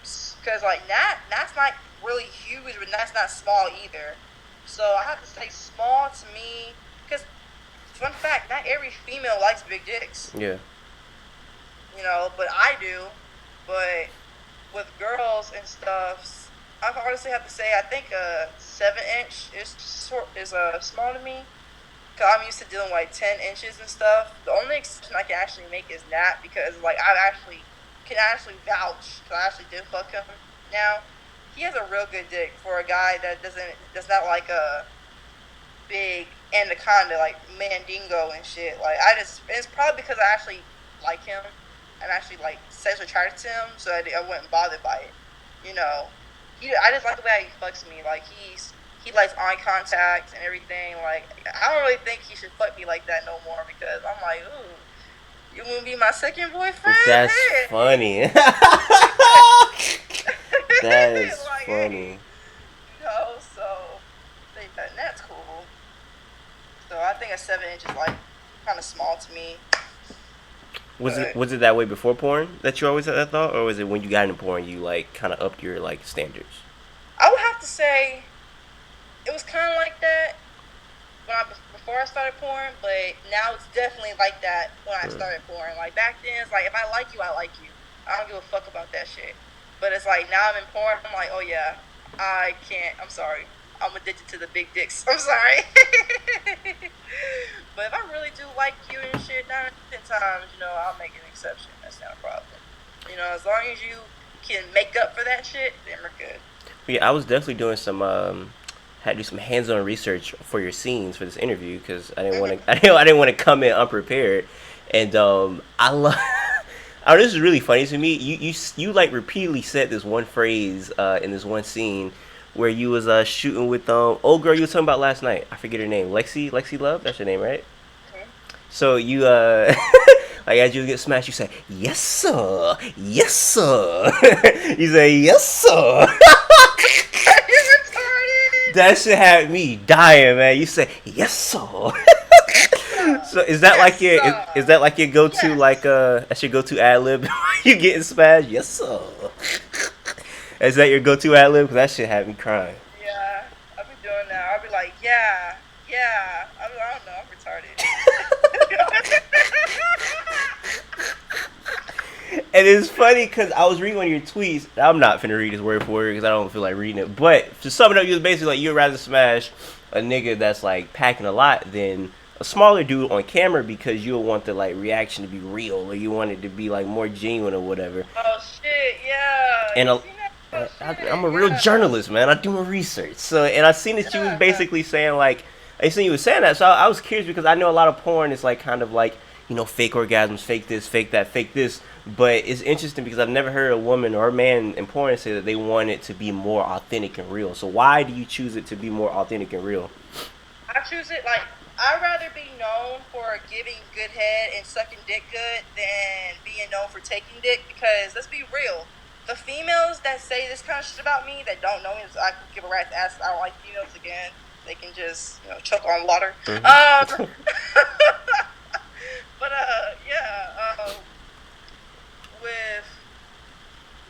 because like Nat's not really huge, but Nat's not small either. So I have to say small to me. Because fun fact, not every female likes big dicks. Yeah. You know, but I do. But with girls and stuff, I honestly have to say I think a 7-inch is small to me. Cause I'm used to dealing with like 10 inches and stuff. The only exception I can actually make is Nat because like I can vouch because I actually did fuck him. Now he has a real good dick for a guy that's not like a big anaconda like Mandingo and shit. Like it's probably because I actually like him and actually like sexually attracted to him, so I wasn't bothered by it. You know, I just like the way he fucks me. Like he likes eye contact and everything. Like I don't really think he should fuck me like that no more because I'm like, ooh, you wanna be my second boyfriend? That's funny. That is like, funny. hey, so that's cool. So I think a 7 inch is like kind of small to me. Was it that way before porn that you always had that thought, or was it when you got into porn you like kind of upped your like standards? I would have to say it was kind of like that before I started porn, but now it's definitely like that when I started porn. Like back then, it's like if I like you, I like you. I don't give a fuck about that shit. But it's like now I'm in porn, I'm like, oh yeah, I can't. I'm sorry. I'm addicted to the big dicks. I'm sorry. But if I really do like you and shit, 9 out of 10 times, I'll make an exception. That's not a problem. As long as you can make up for that shit, then we're good. Yeah, I was definitely doing some had to do some hands-on research for your scenes for this interview because I didn't want to I didn't want to come in unprepared, and I love. Oh, this is really funny to me. You like repeatedly said this one phrase in this one scene where you was shooting with old girl you was talking about last night. I forget her name. Lexi Love. That's her name, right? Mm-hmm. So you like as you get smashed, you say yes sir, yes sir. You say yes sir. That shit had me dying, man. You say yes sir. So is that like your is that like your go to like that's your go to ad lib? You getting smashed? Yes sir. Is that your go to ad lib? Cause that shit had me crying. Yeah, I'll be doing that. I'll be like, yeah. I don't know. I'm retarded. And it's funny because I was reading one of your tweets. I'm not finna read this word for word because I don't feel like reading it. But to sum it up, you was basically like you'd rather smash a nigga that's like packing a lot than a smaller dude on camera because you want the like reaction to be real or you want it to be like more genuine or whatever. Oh shit, yeah. And I'm a real journalist, man. I do my research. So and I seen that you was basically saying like I seen you was saying that. So I was curious because I know a lot of porn is like kind of like fake orgasms, fake this, fake that, fake this. But it's interesting because I've never heard a woman or a man in porn say that they want it to be more authentic and real. So why do you choose it to be more authentic and real? I choose it like I'd rather be known for giving good head and sucking dick good than being known for taking dick because let's be real. The females that say this kind of shit about me that don't know me, I could give a rat's ass. I don't like females again. They can just choke on water. Mm-hmm. But with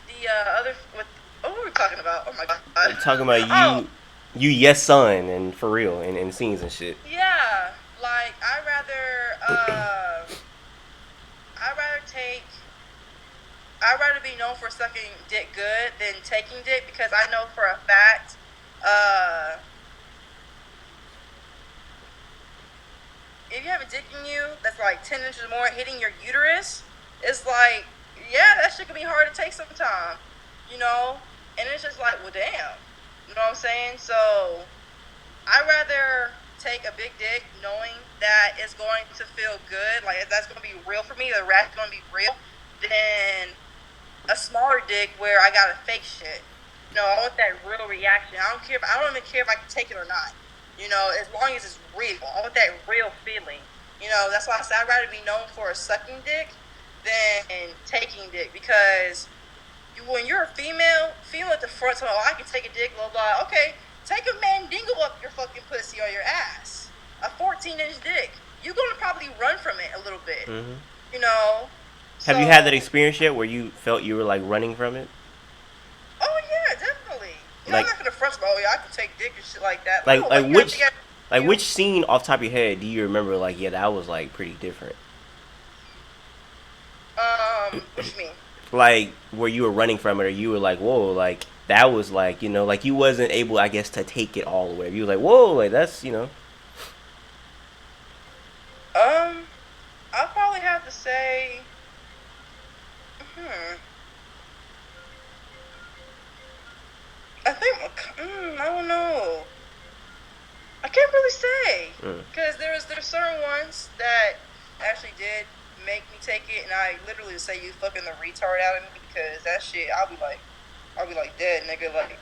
the with what were we talking about? Oh my god, I'm talking about you yes son and for real and scenes and shit. Yeah, like I'd rather be known for sucking dick good than taking dick because I know for a fact, if you have a dick in you that's like 10 inches more hitting your uterus, it's like, yeah, that shit can be hard to take sometimes, and it's just like, well, damn, you know what I'm saying? So I'd rather take a big dick knowing that it's going to feel good, like that's going to be real for me, the rat's going to be real, than a smaller dick where I got to fake shit. I want that real reaction. I don't even care if I can take it or not. As long as it's real. I want that real feeling. That's why I say I'd rather be known for a sucking dick than taking dick because when you're a female at the front, so I can take a dick, blah blah. Okay, take a mandingle up your fucking pussy or your ass. A 14-inch dick. You're gonna probably run from it a little bit. Mm-hmm. Have you had that experience yet where you felt you were like running from it? Oh yeah, definitely. I'm not gonna front. Oh yeah, I can take dick and shit like that. Which scene off the top of your head do you remember? Like yeah, that was like pretty different. What you mean? Like where you were running from it, or you were like, whoa, like that was like like you wasn't able, I guess, to take it all the way. You was like, whoa, like that's I'll probably have to say, I think I don't know. I can't really say because there's certain ones that actually did make me take it, and I literally say you fucking the retard out of me because that shit, I'll be like dead, nigga. Like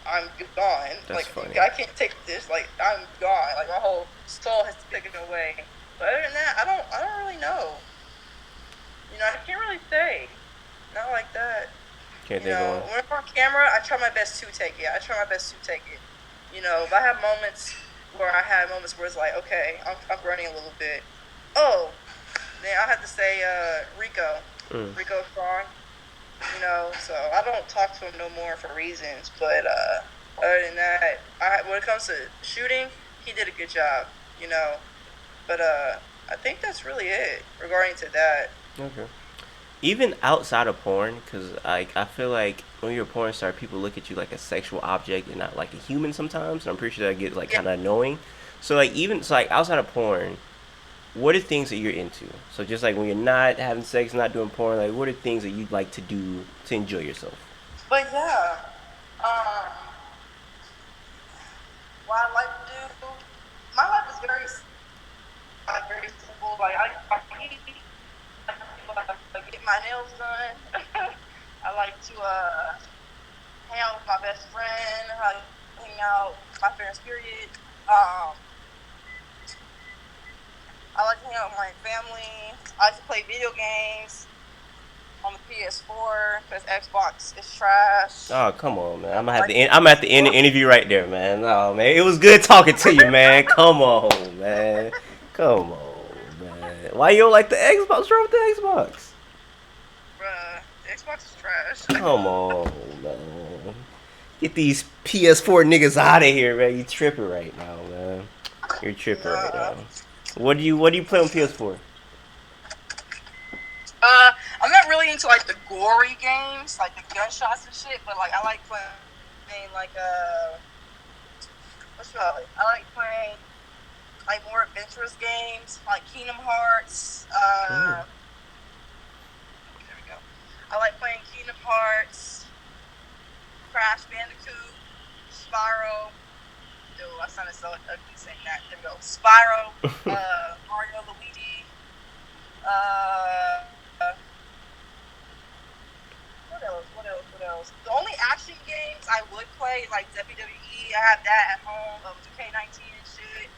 I'm gone. That's Like funny. I can't take this. Like I'm gone. Like my whole soul has taken away. But other than that, I don't really know. You know, I can't really say. Not like that. Can't You think of know, one. when I'm on camera, I try my best to take it. I try my best to take it. You know, if I have moments where it's like, okay, I'm running a little bit. Oh, then I have to say Rico. Mm. Rico Strong. You know, so I don't talk to him no more for reasons. But other than that, when it comes to shooting, he did a good job. You know, but I think that's really it regarding to that. Okay. Even outside of porn, because I feel like when you're a porn star, people look at you like a sexual object and not like a human sometimes. And I'm pretty sure that gets like Yeah. kind of annoying. So like even so like outside of porn, what are things that you're into? So just like when you're not having sex, not doing porn, like what are things that you'd like to do to enjoy yourself? But yeah, what I like to do, my life is very simple. Like I eat, I get my nails done. I like to hang out with my best friend. I like to hang out with my parents. Period. Um, I like to hang out with my family. I like to play video games on the PS4 because Xbox is trash. Oh come on, man! Like, I'm gonna have to end the interview right there, man. No, man, it was good talking to you, man. Come on, man. Come on, man. Why you don't like the Xbox? What's wrong with the Xbox? bruh, the Xbox is trash. Come on, man. Get these PS4 niggas out of here, man. You tripping right now, man. You're tripping right Nah. now. What do you play on PS4? I'm not really into like the gory games, like the gunshots and shit. But like I like playing like what's it? I like playing like more adventurous games, like Kingdom Hearts. Mm. There we go. I like playing Kingdom Hearts, Crash Bandicoot, Spyro. Dude, I sounded so ugly saying that. There we go. Spyro, Mario, Luigi. Uh, what else? What else? What else? The only action games I would play is like WWE. I have that at home, 2K19 and shit.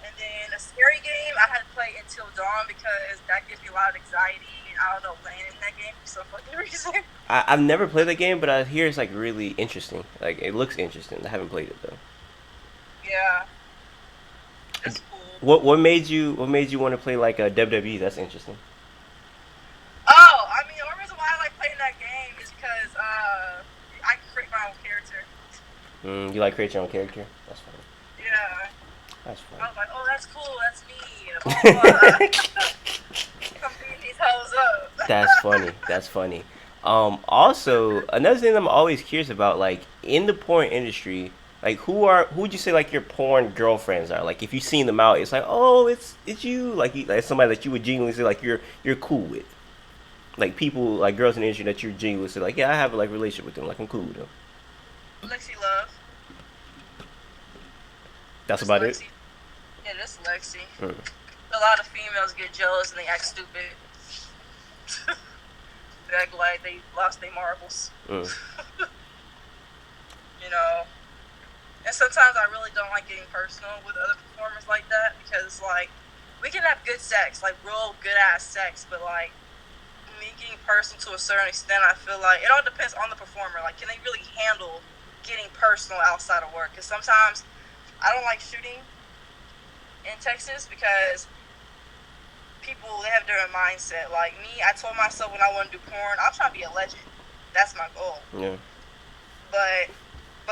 And then a scary game I had to play Until Dawn because that gives me a lot of anxiety and I don't know playing in that game for some fucking reason. I've never played that game, but I hear it's like really interesting. Like it looks interesting. I haven't played it though. Yeah, it's cool. What made you want to play like a WWE? That's interesting. Oh, I mean, the only reason why I like playing that game is because I can create my own character. You like create your own character? That's funny. Yeah. That's I funny. was like, oh, that's cool, that's me. Blah, blah, blah. Come beat these hoes up. That's funny. That's funny. Also, another thing I'm always curious about, like in the porn industry, like who would you say like your porn girlfriends are? Like if you seen them out, it's like, oh, it's you, like somebody that you would genuinely say like you're cool with, like people like girls in the industry that you're genuinely say like, yeah, I have a like relationship with them, like I'm cool with them. Lexi Love. That's This about it. Lexi. Yeah, this Lexi. Mm. A lot of females get jealous and they act stupid. They act like they lost their marbles. Mm. You know. And sometimes I really don't like getting personal with other performers like that because, like, we can have good sex, like real good ass sex, but like me getting personal to a certain extent, I feel like it all depends on the performer. Like, can they really handle getting personal outside of work? Because sometimes I don't like shooting in Texas because people, they have different mindset. Like me, I told myself when I want to do porn, I'm trying to be a legend. That's my goal. Yeah. But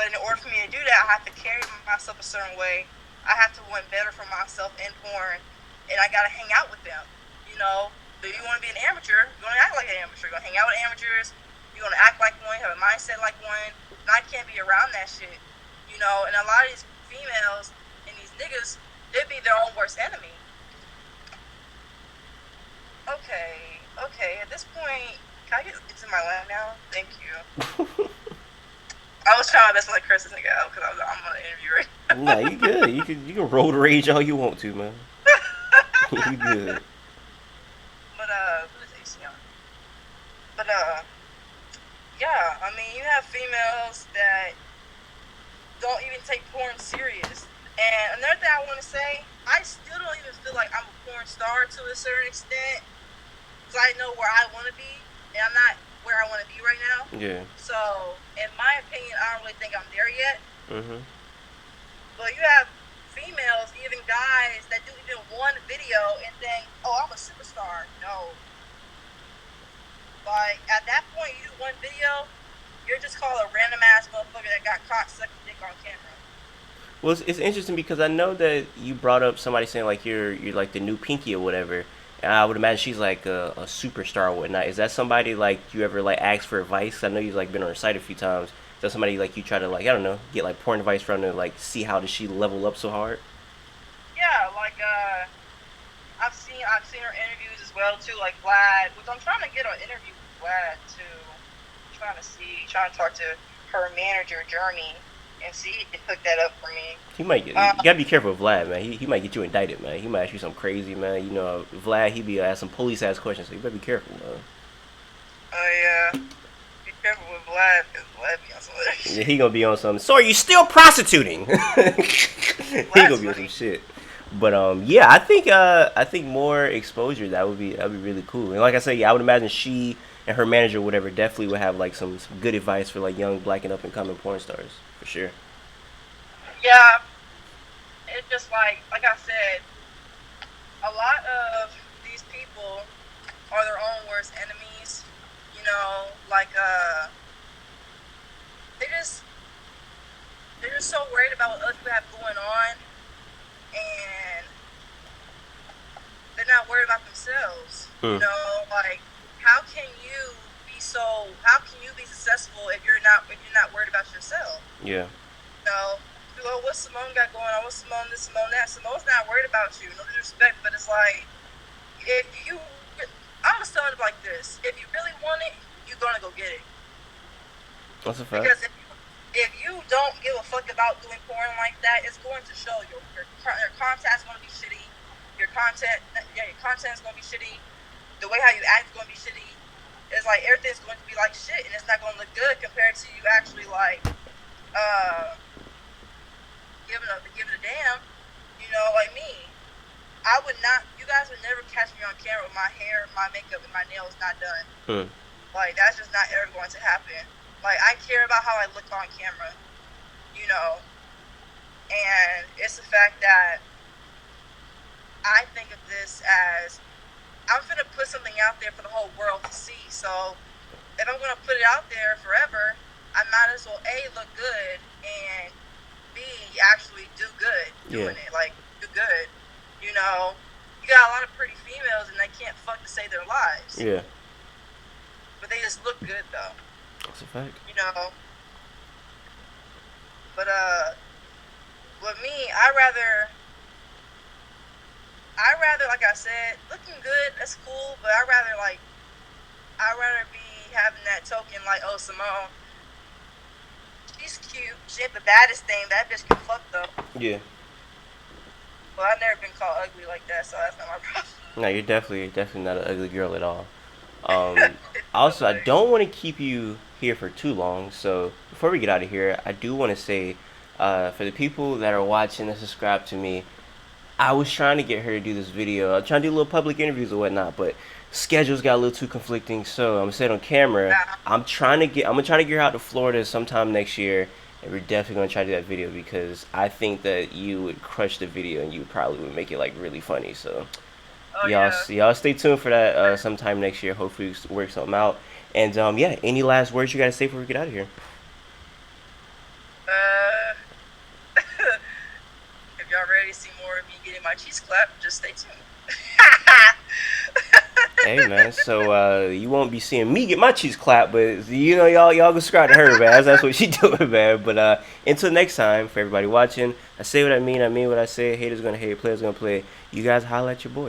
in order for me to do that, I have to carry myself a certain way. I have to want better for myself in porn, and I gotta hang out with them. You know, if you want to be an amateur, you're gonna act like an amateur. You're gonna hang out with amateurs. You're gonna act like one, have a mindset like one. And I can't be around that shit. You know, and a lot of these females and these niggas, they'd be their own worst enemy. Okay. At this point, can I get into my lane now? Thank you. I was trying my best to let Chris nigga out because I'm on an interview right now. Nah, you good. You can road rage all you want to, man. You good. But who is ACM? But yeah, I mean, you have females that don't even take porn serious. And another thing I want to say, I still don't even feel like I'm a porn star to a certain extent, because I know where I want to be, and I'm not where I want to be right now. Yeah. So, in my opinion, I don't really think I'm there yet. Mhm. But you have females, even guys, that do even one video and think, "Oh, I'm a superstar." No. Like, at that point, you do one video, you're just called a random ass motherfucker that got caught sucking dick on camera. Well, it's interesting because I know that you brought up somebody saying like you're like the new Pinky or whatever, and I would imagine she's like a superstar or whatnot. Is that somebody like you ever like ask for advice? I know you've like been on her site a few times. Is that somebody like you try to like I don't know get like porn advice from to like see how does she level up so hard? Yeah, like I've seen her interviews as well too, like Vlad, which I'm trying to get an interview with Vlad too. Trying to talk to her manager Journey and see if he can hook that up for me. He might get you gotta be careful with Vlad, man. He might get you indicted, man. He might ask you something crazy, man. You know, Vlad he be asking police ass questions, so you better be careful, man. Oh yeah, be careful with Vlad, because Vlad be on some other Yeah, shit. he gonna be on something. So are you still prostituting? He gonna Vlad's be on funny. some shit. But yeah, I think more exposure that'd be really cool. And like I said, yeah, I would imagine she and her manager, whatever, definitely would have like some good advice for like young black and up and coming porn stars for sure. Yeah, it's just like I said, a lot of these people are their own worst enemies. You know, like they just they're just so worried about what other people have going on, and they're not worried about themselves. You Hmm. know, like how can you be successful if you're not worried about yourself? Yeah. You know, well, what Simone got going on? What's Simone this, Simone that? Simone's not worried about you. No disrespect, but it's like if you, I'm gonna tell it like this: if you really want it, you're gonna go get it. That's a fact. Because if you don't give a fuck about doing porn like that, it's going to show your content's going to be shitty. Your content is going to be shitty. The way how you act is going to be shitty. It's like everything's going to be like shit, and it's not going to look good compared to you actually like uh, giving a damn. You know, like me, I would not. You guys would never catch me on camera with my hair, my makeup, and my nails not done. Hmm. Like that's just not ever going to happen. Like I care about how I look on camera, you know, and it's the fact that I think of this as I'm gonna put something out there for the whole world to see. So if I'm gonna put it out there forever, I might as well A, look good, and B, actually do good Yeah. doing it. Like do good. You know, you got a lot of pretty females and they can't fuck to save their lives. Yeah. But they just look good though. That's a fact. You know. But with me, I rather like I said, looking good, that's cool, but I'd rather be having that token like, oh Simone, she's cute, she ain't the baddest thing, that bitch can fuck though. Yeah. Well, I've never been called ugly like that, so that's not my problem. No, you're definitely not an ugly girl at all. Also, I don't want to keep you here for too long. So before we get out of here, I do want to say, for the people that are watching and subscribe to me, I was trying to get her to do this video. I'm trying to do little public interviews or whatnot, but schedules got a little too conflicting. So I'm gonna say it on camera. Nah. I'm gonna try to get her out to Florida sometime next year, and we're definitely gonna try to do that video because I think that you would crush the video and you probably would make it like really funny. So Oh yeah. y'all stay tuned for that sometime next year. Hopefully we work something out. And yeah, any last words you gotta say before we get out of here? Uh, if y'all ready to see more of me getting my cheese clapped, just stay tuned. Hey man, so you won't be seeing me get my cheese clapped, but you know y'all go subscribe to her, man. That's what she doing, man. But until next time, for everybody watching, I say what I mean what I say. Haters gonna hate, players gonna play. You guys holla at your boy.